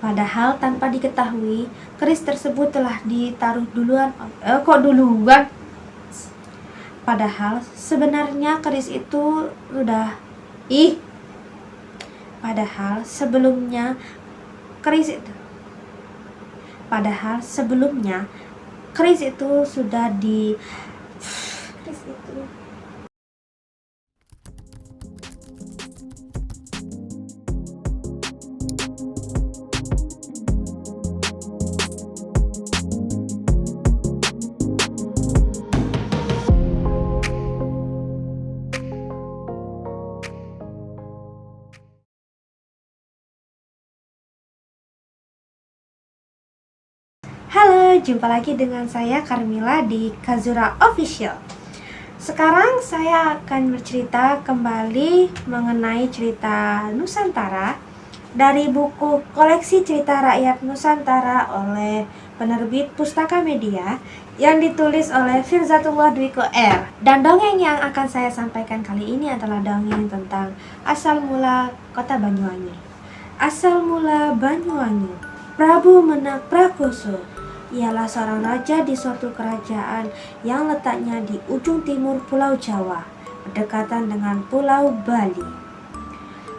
Padahal tanpa diketahui, keris tersebut telah ditaruh duluan. Kok duluan? Padahal sebenarnya keris itu sudah ih. Padahal sebelumnya keris itu. Padahal sebelumnya keris itu sudah di keris itu. Halo, jumpa lagi dengan saya Carmila di Kazura Official. Sekarang saya akan bercerita kembali mengenai cerita Nusantara dari buku Koleksi Cerita Rakyat Nusantara oleh penerbit Pustaka Media yang ditulis oleh Firzatullah Dwiko R. Dan dongeng yang akan saya sampaikan kali ini adalah dongeng tentang asal mula kota Banyuwangi. Asal mula Banyuwangi, Prabu Menak Prakoso ialah seorang raja di suatu kerajaan yang letaknya di ujung timur Pulau Jawa, berdekatan dengan Pulau Bali.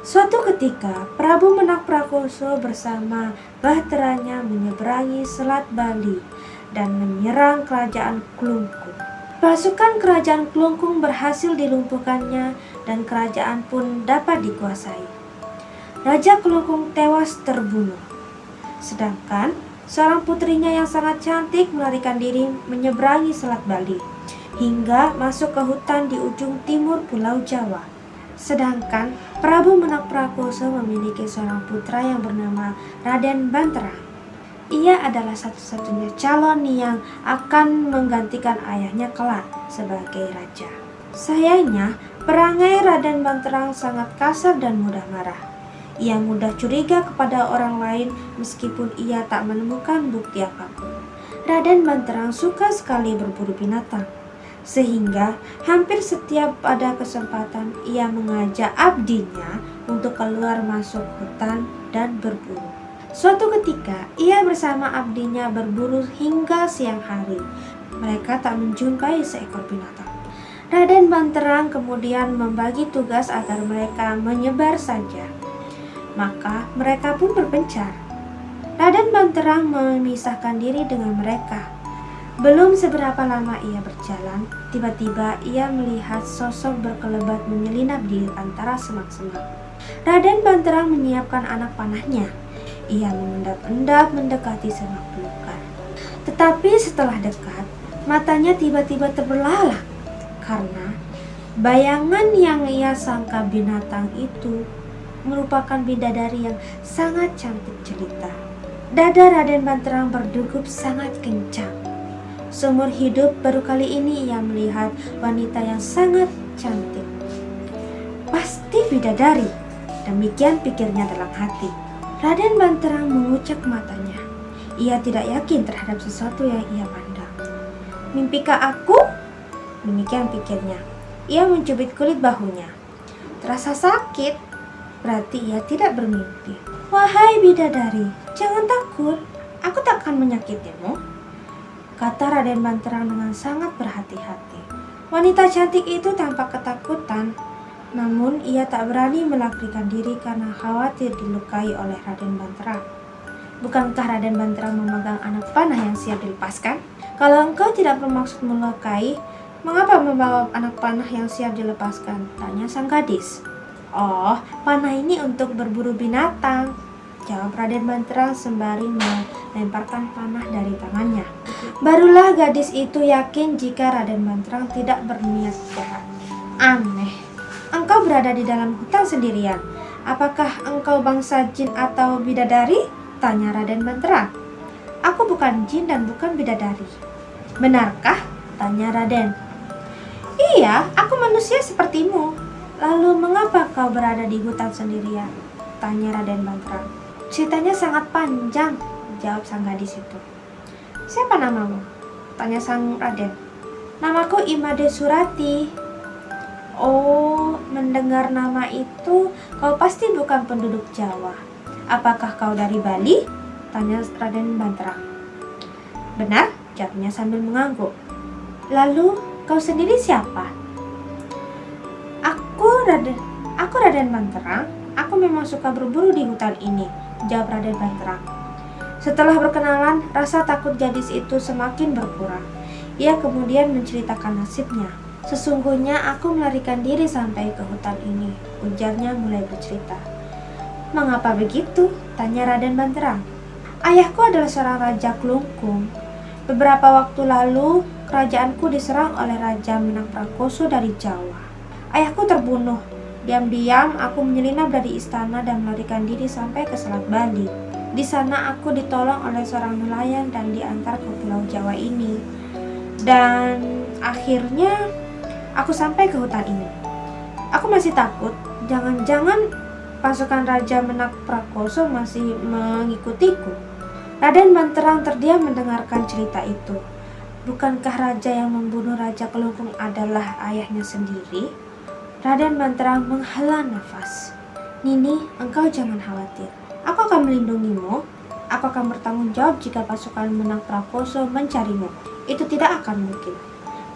Suatu ketika, Prabu Menak Prakoso bersama bahteranya menyeberangi Selat Bali dan menyerang kerajaan Klungkung. Pasukan kerajaan Klungkung berhasil dilumpuhkannya dan kerajaan pun dapat dikuasai. Raja Klungkung tewas terbunuh. Sedangkan seorang putrinya yang sangat cantik melarikan diri menyeberangi Selat Bali hingga masuk ke hutan di ujung timur Pulau Jawa. Sedangkan Prabu Menak Prakoso memiliki seorang putra yang bernama Raden Banterang. Ia adalah satu-satunya calon yang akan menggantikan ayahnya kelak sebagai raja. Sayangnya, perangai Raden Banterang sangat kasar dan mudah marah. Ia mudah curiga kepada orang lain meskipun ia tak menemukan bukti apapun. Raden Banterang suka sekali berburu binatang, sehingga hampir setiap pada kesempatan ia mengajak abdinya untuk keluar masuk hutan dan berburu. Suatu ketika ia bersama abdinya berburu hingga siang hari. Mereka tak menjumpai seekor binatang. Raden Banterang kemudian membagi tugas agar mereka menyebar saja. Maka mereka pun berpencar. Raden Banterang memisahkan diri dengan mereka. Belum seberapa lama ia berjalan, tiba-tiba ia melihat sosok berkelebat menyelinap di antara semak-semak. Raden Banterang menyiapkan anak panahnya. Ia mengendap-endap mendekati semak belukar. Tetapi setelah dekat, matanya tiba-tiba terbelalak karena bayangan yang ia sangka binatang itu merupakan bidadari yang sangat cantik jelita. Dada Raden Banterang berdegup sangat kencang. Seumur hidup baru kali ini ia melihat wanita yang sangat cantik. Pasti bidadari, demikian pikirnya dalam hati. Raden Banterang mengucek matanya. Ia tidak yakin terhadap sesuatu yang ia pandang. Mimpikah aku? Demikian pikirnya. Ia mencubit kulit bahunya. Terasa sakit. Berarti ia tidak bermimpi. Wahai bidadari, jangan takut, aku tak akan menyakitimu, kata Raden Banterang dengan sangat berhati-hati. Wanita cantik itu tampak ketakutan, namun ia tak berani melarikan diri karena khawatir dilukai oleh Raden Banterang. Bukankah Raden Banterang memegang anak panah yang siap dilepaskan? Kalau engkau tidak bermaksud melukai, mengapa membawa anak panah yang siap dilepaskan? Tanya sang gadis. Oh, panah ini untuk berburu binatang, jawab Raden Banterang sembari melemparkan panah dari tangannya. Barulah gadis itu yakin jika Raden Banterang tidak berniat jahat. Aneh, engkau berada di dalam hutan sendirian. Apakah engkau bangsa jin atau bidadari? Tanya Raden Banterang. Aku bukan jin dan bukan bidadari. Benarkah? Tanya Raden. Iya, aku manusia sepertimu. Lalu mengapa kau berada di hutan sendirian? Tanya Raden Banterang. Ceritanya sangat panjang, jawab sang gadis itu. Siapa namamu? Tanya sang Raden. Namaku Imade Surati. Oh, mendengar nama itu, kau pasti bukan penduduk Jawa. Apakah kau dari Bali? Tanya Raden Banterang. Benar, jawabnya sambil mengangguk. Lalu kau sendiri siapa? Aku Raden Banterang. Aku memang suka berburu di hutan ini, jawab Raden Banterang. Setelah berkenalan, rasa takut gadis itu semakin berkurang. Ia kemudian menceritakan nasibnya. Sesungguhnya aku melarikan diri sampai ke hutan ini, ujarnya mulai bercerita. Mengapa begitu? Tanya Raden Banterang. Ayahku adalah seorang raja Kelungkung. Beberapa waktu lalu, kerajaanku diserang oleh Raja Menakprakoso dari Jawa. Ayahku terbunuh. Diam-diam aku menyelinap dari istana dan melarikan diri sampai ke Selat Bali. Di sana aku ditolong oleh seorang nelayan dan diantar ke Pulau Jawa ini. Dan akhirnya aku sampai ke hutan ini. Aku masih takut, jangan-jangan pasukan Raja Menakprakoso masih mengikutiku. Raden Banterang terdiam mendengarkan cerita itu. Bukankah raja yang membunuh Raja Kelungkung adalah ayahnya sendiri? Raden Banterang menghela nafas. Nini, engkau jangan khawatir. Aku akan melindungimu. Aku akan bertanggung jawab jika pasukan Menakprakoso mencarimu. Itu tidak akan mungkin.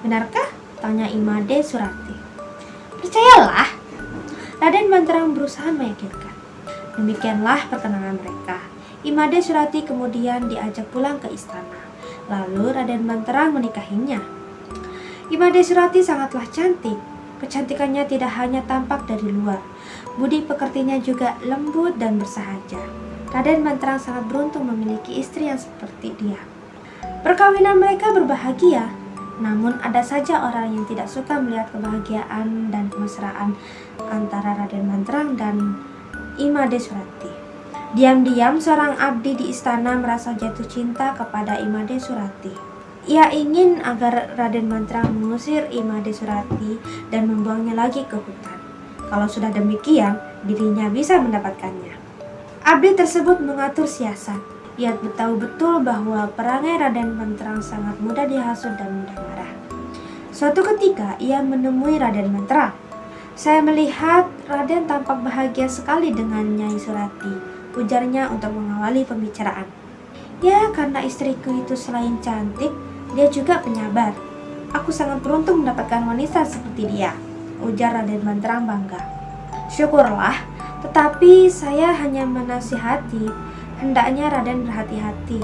Benarkah? Tanya Imade Surati. Percayalah. Raden Banterang berusaha meyakinkan. Demikianlah perkenalan mereka. Imade Surati kemudian diajak pulang ke istana. Lalu Raden Banterang menikahinya. Imade Surati sangatlah cantik. Kecantikannya tidak hanya tampak dari luar. Budi pekertinya juga lembut dan bersahaja. Raden Banterang sangat beruntung memiliki istri yang seperti dia. Perkawinan mereka berbahagia. Namun ada saja orang yang tidak suka melihat kebahagiaan dan kemesraan antara Raden Banterang dan Imade Surati. Diam-diam seorang abdi di istana merasa jatuh cinta kepada Imade Surati. Ia ingin agar Raden Banterang mengusir Imade Surati dan membuangnya lagi ke hutan. Kalau sudah demikian, dirinya bisa mendapatkannya. Abdi tersebut mengatur siasat. Ia tahu betul bahwa perangai Raden Banterang sangat mudah dihasut dan mudah marah. Suatu ketika ia menemui Raden Banterang. Saya melihat Raden tampak bahagia sekali dengan Nyai Surati, ujarnya untuk mengawali pembicaraan. Ya, karena istriku itu selain cantik, dia juga penyabar. Aku sangat beruntung mendapatkan wanita seperti dia, ujar Raden Banterang bangga. Syukurlah, tetapi saya hanya menasihati, hendaknya Raden berhati-hati.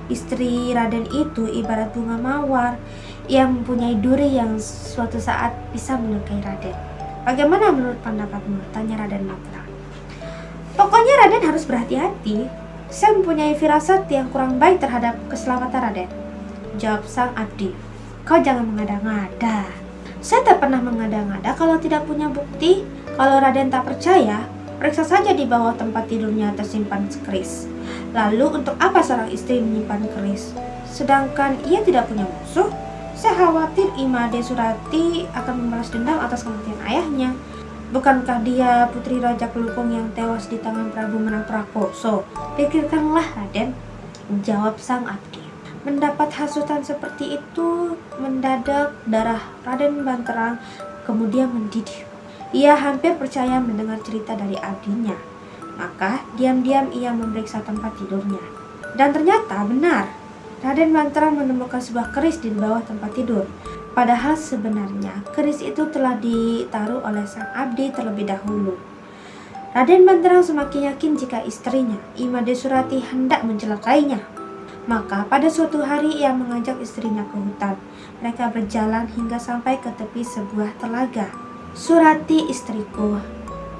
Istri Raden itu ibarat bunga mawar yang mempunyai duri yang suatu saat bisa melukai Raden. Bagaimana menurut pendapatmu? Tanya Raden Banterang. Pokoknya Raden harus berhati-hati. Saya mempunyai firasat yang kurang baik terhadap keselamatan Raden, jawab sang abdi. Kau jangan mengada-ngada. Saya tak pernah mengada-ngada kalau tidak punya bukti. Kalau Raden tak percaya, periksa saja di bawah tempat tidurnya tersimpan keris. Lalu untuk apa seorang istri menyimpan keris? Sedangkan ia tidak punya musuh. Saya khawatir Imade Surati akan membalas dendam atas kematian ayahnya. Bukankah dia putri Raja Kelungkung yang tewas di tangan Prabu Menakprakoso? Pikirkanlah Raden, jawab sang abdi. Mendapat hasutan seperti itu, mendadak darah Raden Banterang kemudian mendidih. Ia hampir percaya mendengar cerita dari abdinya. Maka diam-diam ia memeriksa tempat tidurnya. Dan ternyata benar, Raden Banterang menemukan sebuah keris di bawah tempat tidur. Padahal sebenarnya keris itu telah ditaruh oleh sang abdi terlebih dahulu. Raden Banterang semakin yakin jika istrinya, Imade Surati, hendak mencelakainya. Maka pada suatu hari ia mengajak istrinya ke hutan. Mereka berjalan hingga sampai ke tepi sebuah telaga. Surati, istriku,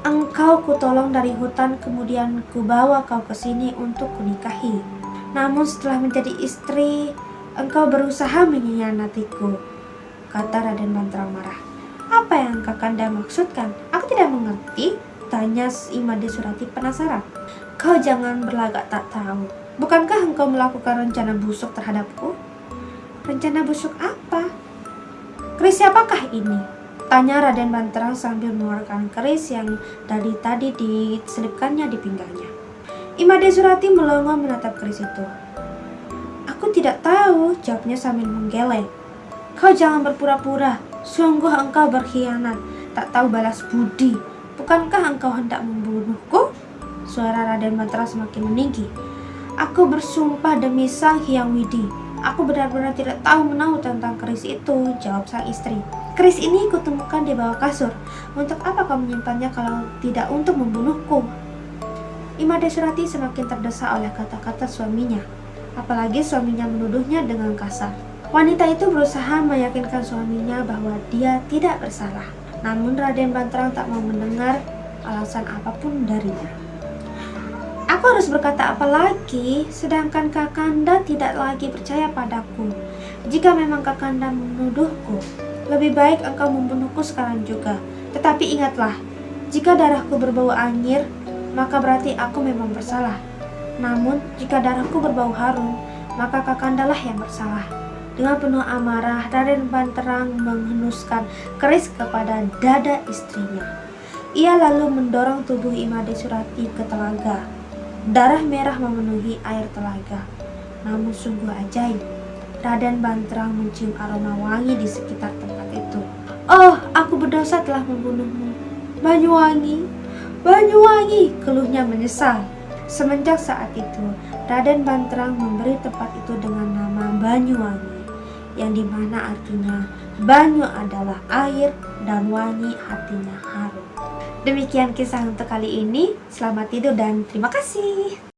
engkau kutolong dari hutan, kemudian kubawa kau ke sini untuk kunikahi. Namun setelah menjadi istri, engkau berusaha mengkhianatiku, kata Raden Banterang marah. Apa yang Kakanda maksudkan? Aku tidak mengerti, tanya Imade Surati penasaran. Kau jangan berlagak tak tahu. Bukankah engkau melakukan rencana busuk terhadapku? Rencana busuk apa? Keris siapakah ini? Tanya Raden Banterang sambil mengeluarkan keris yang dari tadi diselipkannya di pinggangnya. Imade Surati melongo menatap keris itu. Aku tidak tahu, jawabnya sambil menggeleng. Kau jangan berpura-pura, sungguh engkau berkhianat, tak tahu balas budi. Bukankah engkau hendak membunuhku? Suara Raden Banterang semakin meninggi. Aku bersumpah demi Sang Hyang Widi, aku benar-benar tidak tahu menahu tentang keris itu, jawab sang istri. Keris ini kutemukan di bawah kasur. Untuk apa kau menyimpannya kalau tidak untuk membunuhku? Imade Surati semakin terdesak oleh kata-kata suaminya. Apalagi suaminya menuduhnya dengan kasar. Wanita itu berusaha meyakinkan suaminya bahwa dia tidak bersalah. Namun Raden Banterang tak mau mendengar alasan apapun darinya. Aku harus berkata apa lagi, sedangkan Kakanda tidak lagi percaya padaku. Jika memang Kakanda menuduhku, lebih baik engkau membunuhku sekarang juga. Tetapi ingatlah, jika darahku berbau anyir, maka berarti aku memang bersalah. Namun, jika darahku berbau harum, maka Kakandalah yang bersalah. Dengan penuh amarah, Raden Banterang menghenuskan keris kepada dada istrinya. Ia lalu mendorong tubuh Imade Surati ke telaga. Darah merah memenuhi air telaga. Namun sungguh ajaib, Raden Banterang mencium aroma wangi di sekitar tempat itu. Oh, aku berdosa telah membunuhmu. Banyuwangi, Banyuwangi, keluhnya menyesal. Semenjak saat itu, Raden Banterang memberi tempat itu dengan nama Banyuwangi, yang dimana artinya banyu adalah air dan wangi artinya harum. Demikian kisah untuk kali ini. Selamat tidur dan terima kasih.